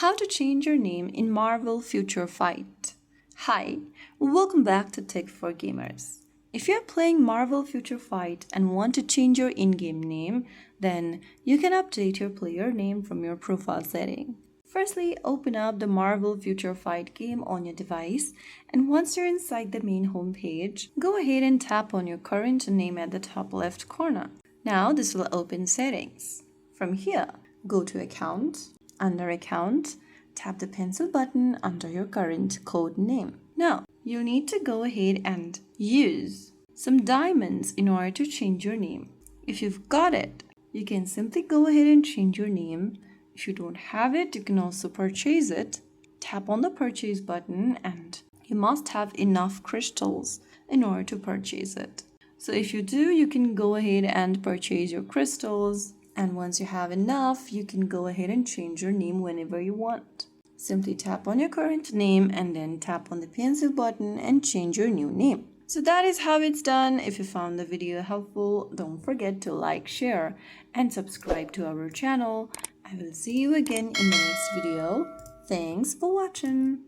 How to change your name in Marvel Future Fight. Hi, welcome back to Tech for Gamers. If you're playing Marvel Future Fight and want to change your in-game name, then you can update your player name from your profile setting. Firstly, open up the Marvel Future Fight game on your device, and once you're inside the main home page, go ahead and tap on your current name at the top left corner. Now this will open settings. From here, go to Account. Under Account, tap the pencil button under your current code name. Now, you need to go ahead and use some diamonds in order to change your name. If you've got it, you can simply go ahead and change your name. If you don't have it, you can also purchase it. Tap on the purchase button and you must have enough crystals in order to purchase it. So if you do, you can go ahead and purchase your crystals. And once you have enough, you can go ahead and change your name whenever you want. Simply tap on your current name and then tap on the pencil button and change your new name. So that is how it's done. If you found the video helpful, don't forget to like, share, and subscribe to our channel. I will see you again in the next video. Thanks for watching.